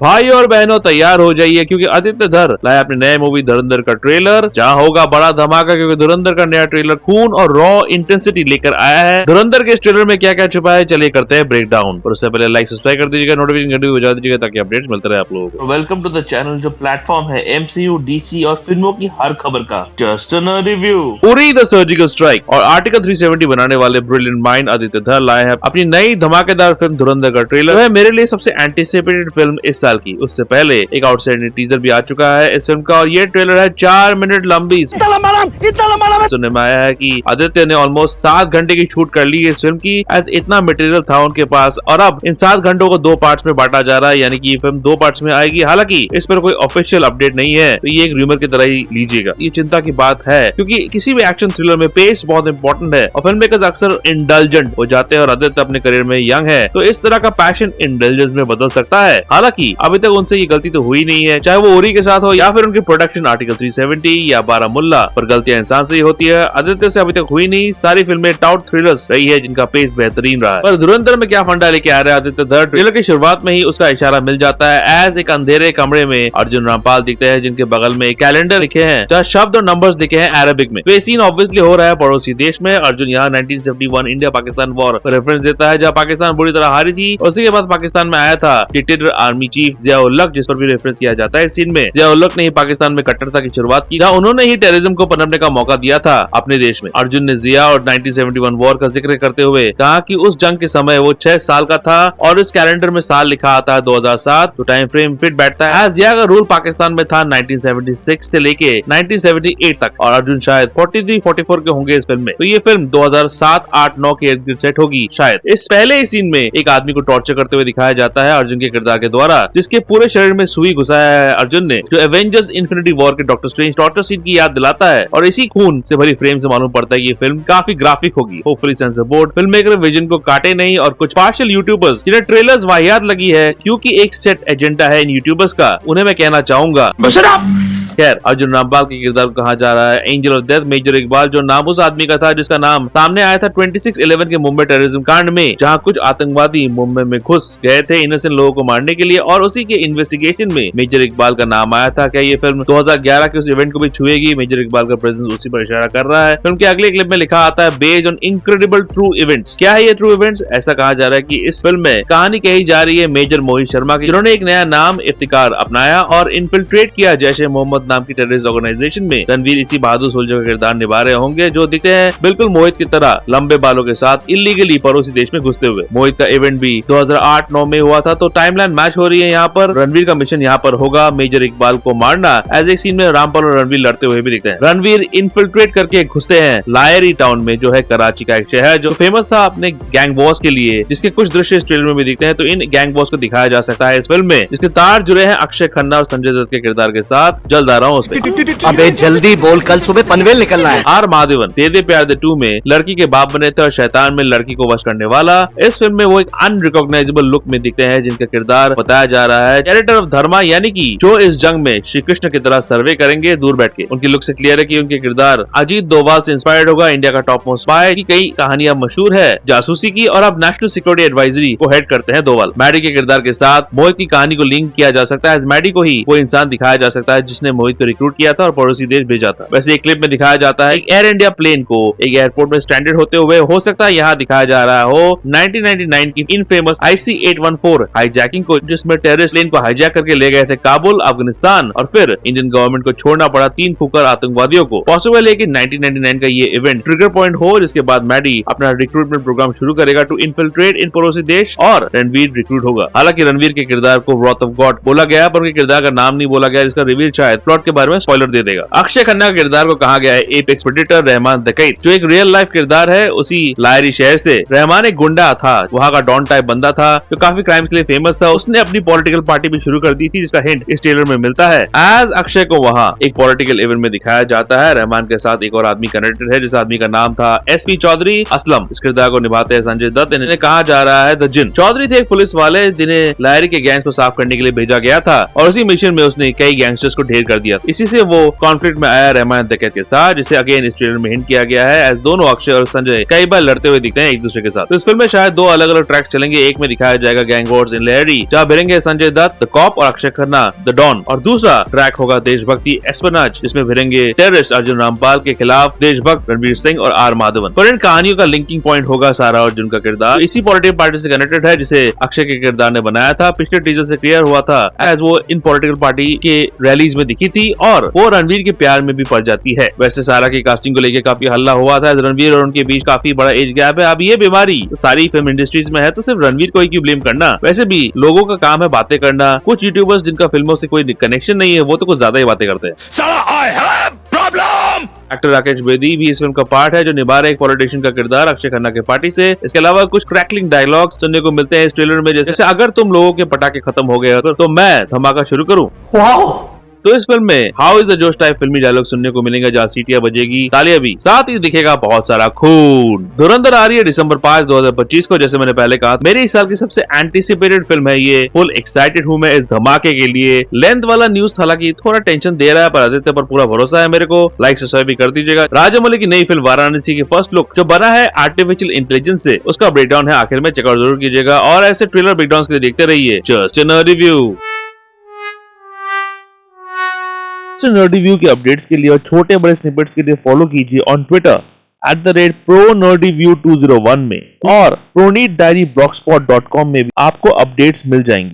भाई और बहनों तैयार हो जाइए क्योंकि आदित्य धर लाया अपने नए मूवी धुरंधर का ट्रेलर, जहां होगा बड़ा धमाका क्योंकि धुरंधर का नया ट्रेलर खून और रॉ इंटेंसिटी लेकर आया है। धुरंधर के इस ट्रेलर में क्या क्या छुपा है, चलिए करते हैं ब्रेक डाउन। और उससे पहले लाइक सब्सक्राइब कर दीजिएगा, नोटिफिकेशन घंटी बजा दीजिएगा ताकि अपडेट्स मिलते रहे आप लोगों को। वेलकम टू द चैनल जो प्लेटफॉर्म है एमसीयू, डीसी और फिल्मों की हर खबर का। Just a review. Uri the surgical strike और आर्टिकल 370 बनाने वाले ब्रिलियंट माइंड आदित्य धर लाए हैं अपनी नई धमाकेदार फिल्म धुरंधर का ट्रेलर। वह मेरे लिए सबसे एंटीसिपेटेड फिल्म इस साल की। उससे पहले एक आउटसाइडिंग टीजर भी आ चुका है इस फिल्म का और ये ट्रेलर है 4 मिनट लंबी। सुनने में आया है कि आदित्य ने ऑलमोस्ट 7 घंटे की शूट कर ली इस फिल्म की। इतना मटेरियल था उनके पास और अब इन 7 घंटों को 2 पार्ट्स में बांटा जा रहा है, यानी कि ये फिल्म 2 पार्ट्स में आएगी। हालांकि इस पर कोई ऑफिशियल अपडेट नहीं है, तो ये एक रूमर की तरह ही लीजिएगा। ये चिंता की बात है क्योंकि किसी भी एक्शन थ्रिलर में पेस बहुत इंपॉर्टेंट है और फिल्म मेकर्स अक्सर इंडल्जेंट हो जाते हैं और आदित्य अपने करियर में यंग है, तो इस तरह का पैशन इंडल्जेंस में बदल सकता है। हालांकि अभी तक उनसे ये गलती तो हुई नहीं है, चाहे वो उरी के साथ हो या फिर उनकी प्रोडक्शन आर्टिकल 370 या बारामुल्ला, पर गलतियां इंसान से ही होती है। आदित्य से अभी तक हुई नहीं, सारी फिल्में टाउट थ्रिलर्स रही है जिनका पेस बेहतरीन रहा है। पर धुरंधर में क्या फंडा लेके आ रहा है आदित्य धर, ट्रेलर की शुरुआत में ही उसका इशारा मिल जाता है। एज एक अंधेरे कमरे में अर्जुन रामपाल दिखते हैं जिनके बगल में कैलेंडर लिखे हैं जहाँ शब्द और नंबर्स लिखे हैं अरेबिक में। तो ये सीन ऑब्वियसली हो रहा है पड़ोसी देश में। अर्जुन यहाँ 1971 इंडिया पाकिस्तान वॉर रेफरेंस देता है जहाँ पाकिस्तान बुरी तरह हारी थी और उसी के बाद पाकिस्तान में आया था डिक्टेटर आर्मी चीफ जिया-उल-हक, जिस पर भी रेफरेंस किया जाता है इस सीन में। जिया-उल-हक ने ही पाकिस्तान में कट्टरता की शुरुआत की, जहाँ उन्होंने ही टेररिज्म को पनपने का मौका दिया था अपने देश में। अर्जुन ने जिया और 1971 वॉर का जिक्र करते हुए कहा कि उस जंग के समय वो 6 साल का था और इस कैलेंडर में साल लिखा आता है 2007, तो टाइम फ्रेम फिट बैठता है। एज जिया का रूल पाकिस्तान में था 1976 से लेके 1978 तक और अर्जुन शायद 43-44 के होंगे इस फिल्म में। तो ये फिल्म 2007, 8, 9 के इर्द गिर्द सेट होगी शायद। इस पहले सीन में एक आदमी को टॉर्चर करते हुए दिखाया जाता है अर्जुन के किरदार के द्वारा, जिसके पूरे शरीर में सुई घुसाया है अर्जुन ने, जो एवेंजर्स इन्फिनिटी वॉर के डॉक्टर स्ट्रेंज टॉर्चर सीन की याद दिलाता है। और इसी खून से भरी फ्रेम से मालूम पड़ता है कि ये फिल्म काफी ग्राफिक होगी। Hopefully sensor board film maker vision को काटे नहीं और कुछ पार्शियल यूट्यूबर्स जिन्हें ट्रेलर्स वाहियात लगी है क्योंकि एक सेट एजेंडा है इन यूट्यूबर्स का, उन्हें मैं कहना चाहूंगा खैर। अर्जुन रामपाल के किरदार को कहा जा रहा है angel of death major Iqbal, जो नाम उस आदमी का था जिसका नाम सामने आया था 26/11 के मुंबई टेररिज्म कांड में, जहां कुछ आतंकवादी मुंबई में घुस गए थे इनोसेंट लोगों को मारने के लिए और उसी के इन्वेस्टिगेशन में मेजर इकबाल का नाम आया था। क्या ये फिल्म 2011 के उस इवेंट को भी छुएगी? मेजर इकबाल का प्रेजेंस उसी पर इशारा कर रहा है। फिल्म के अगले क्लिप में लिखा आता है based on incredible true events. क्या है ये ट्रू इवेंट्स? ऐसा कहा जा रहा है कि इस फिल्म में कहानी कही जा रही है मेजर मोहित शर्मा की, जिन्होंने एक नया नाम इफ्तिकार अपनाया और इन्फिल्ट्रेट किया जैश ए मोहम्मद नाम की टेररिस्ट ऑर्गेनाइजेशन में। रणवीर इसी बहादुर सोल्जर का किरदार निभा रहे होंगे जो दिखते हैं बिल्कुल मोहित की तरह लंबे बालों के साथ इलीगली पड़ोसी देश में घुसते हुए। मोहित का इवेंट भी 2008-9 में हुआ था, तो टाइमलाइन मैच हो रही है यहाँ पर। रणवीर का मिशन यहाँ पर होगा मेजर इकबाल को मारना। एज एक सीन में रामपाल और रणवीर लड़ते हुए भी दिखते हैं। रणवीर इन्फिल्ट्रेट करके घुसते हैं लायरी टाउन में, जो है कराची का एक शहर जो फेमस था अपने गैंग वॉर्स के लिए, जिसके कुछ दृश्य इस ट्रेलर में भी दिखते हैं। तो इन गैंग वॉर्स को दिखाया जा सकता है इस फिल्म में, जिसके तार जुड़े हैं अक्षय खन्ना और संजय दत्त के किरदार के साथ। जल्द आ रहा हूँ उसमें। अबे जल्दी बोल, कल सुबह पनवेल निकलना है। आर महादेवन दे दे प्यार दे 2 में लड़की के बाप बने थे और शैतान में लड़की को वश करने वाला। इस फिल्म में वो एक अनरिकॉग्नाइजेबल लुक में दिखते हैं जिनका किरदार बताया जा रहा है कैरेक्टर ऑफ धर्मा, यानी कि जो इस जंग में श्री कृष्ण की तरह सर्वे करेंगे दूर बैठ के। उनकी लुक से क्लियर है कि उनके किरदार अजीत डोभाल से इंस्पायर्ड होगा। इंडिया का टॉप मोस्ट स्पाई की कई कहानियां मशहूर है जासूसी की और अब नेशनल सिक्योरिटी एडवाइजरी को हेड करते हैं डोभाल। मैडी के किरदार के साथ मोहित की कहानी को लिंक किया जा सकता है। मैडी को ही वो इंसान दिखाया जा सकता है जिसने मोहित को रिक्रूट किया था और पड़ोसी देश भेजा था। वैसे एक क्लिप में दिखाया जाता है एयर इंडिया प्लेन को एक एयरपोर्ट में स्टैंडर्ड होते हुए, हो सकता है यहाँ दिखाया जा रहा हो 1999 की इनफेमस IC-814 हाईजैकिंग को, जिसमें टेररिस्ट प्लेन को हाईजैक करके ले गए थे काबुल, अफगानिस्तान और फिर इंडियन गवर्नमेंट को छोड़ना पड़ा 3 खुकर आतंकवादियों को। पॉसिबल है कि 1999 का ये इवेंट ट्रिगर पॉइंट हो, जिसके बाद मैडी अपना रिक्रूटमेंट प्रोग्राम शुरू करेगा टू इन्फिल्ट्रेट इन पड़ोसी देश और रणवीर रिक्रूट होगा। हालांकि रणवीर के किरदार को व्रत ऑफ गॉड बोला गया पर उनके किरदार का नाम नहीं बोला गया, जिसका रिवील शायद प्लॉट के बारे में स्पॉइलर दे देगा। अक्षय खन्ना के किरदार को कहा गया है एपेक्स प्रेडेटर रहमान डकैत, जो एक रियल लाइफ किरदार है उसी लायरी शहर से। रहमान एक गुंडा था, वहाँ का डॉन टाइप बंदा था जो काफी क्राइम्स के लिए फेमस था। उसने अपनी पॉलिटिकल पार्टी भी शुरू कर दी थी, जिसका हिंट इस ट्रेलर में मिलता है। एज अक्षय को वहाँ एक पॉलिटिकल इवेंट में दिखाया जाता है। रहमान के साथ एक और आदमी कनेक्टेड है, जिस आदमी का नाम था SP चौधरी असलम। इस किरदार को निभाते हैं संजय दत्त। इन्हें कहा जा रहा है द जिन। चौधरी थे एक पुलिस वाले जिन्हें लायरी के गैंग्स को साफ करने के लिए भेजा गया था और उसी मिशन में उसने कई गैंगस्टर्स को ढेर कर दिया। इसी से वो कॉन्फ्लिक्ट में आया रहमान डकैत के साथ, जिसे अगेन इस ट्रेलर में हिंट किया गया है, एज दोनों अक्षय और संजय कई बार लड़ते हुए दिखते हैं एक दूसरे के साथ। तो इस फिल्म में शायद दो अलग अलग ट्रैक चलेंगे। एक में दिखाया जाएगा गैंग वॉर्स इन लहरी, जहाँ भिड़ेंगे संजय दत्त द कॉप और अक्षय खन्ना द डॉन, और दूसरा ट्रैक होगा देशभक्ति एस्पनाज, जिसमें भिड़ेंगे टेररिस्ट अर्जुन रामपाल के खिलाफ देशभक्त रणवीर सिंह और आर माधवन। पर इन कहानियों का लिंकिंग पॉइंट होगा सारा अर्जुन का किरदार इसी पॉलिटिकल पार्टी से कनेक्टेड है जिसे अक्षय के किरदार ने बनाया था। पिछले टीजर से क्लियर हुआ था एज वो इन पॉलिटिकल पार्टी के रैलीज में दिखी थी और वो रणवीर के प्यार में भी पड़ जाती है। वैसे सारा की कास्टिंग को लेकर काफी हल्ला हुआ था, रणवीर और उनके बीच काफी बड़ा एज गैप है। अब ये बीमारी सारी फिल्म इंडस्ट्रीज में है तो सिर्फ रणवीर को ही क्यों ब्लेम करना। वैसे भी लोगों का काम है बातें करना। कुछ यूट्यूबर्स जिनका फिल्मों से कोई कनेक्शन नहीं है वो तो कुछ ज्यादा ही बातें करते हैं। एक्टर राकेश बेदी भी इस फिल्म का पार्ट है, जो निभा रहे एक पॉलिटिशियन का किरदार अक्षय खन्ना के पार्टी से। इसके अलावा कुछ क्रैकलिंग डायलॉग्स सुनने को मिलते हैं इस ट्रेलर में, जैसे अगर तुम लोगों के पटाखे खत्म हो गए तो मैं धमाका शुरू करूं। तो इस फिल्म में हाउ इज द जोश टाइप फिल्मी डायलॉग सुनने को मिलेंगे, जहाँ सीटियां बजेगी, तालियां भी, साथ ही दिखेगा बहुत सारा खून। धुरंधर आ रही है दिसंबर 5, 2025 को। जैसे मैंने पहले कहा, मेरे इस साल की सबसे एंटिसिपेटेड फिल्म है ये। फुल एक्साइटेड हूँ मैं इस धमाके के लिए। लेंथ वाला न्यूज हालांकि थोड़ा टेंशन दे रहा है, पर आदित्य पर पूरा भरोसा है मेरे को। लाइक सब्सक्राइब भी कर दीजिएगा। राजामौली की नई फिल्म वाराणसी की फर्स्ट लुक जो बना है आर्टिफिशियल इंटेलिजेंस से, उसका ब्रेकडाउन है आखिर में, चेकआउट जरूर कीजिएगा। और ऐसे ट्रेलर ब्रेकडाउन के लिए देखते रहिए just in review. Nerdy view के अपडेट्स के लिए और छोटे बड़े स्निपेट्स के लिए फॉलो कीजिए ऑन ट्विटर @ProNerdyView2001 में, और ProNeedDiaryBlogspot.com में भी आपको अपडेट्स मिल जाएंगे।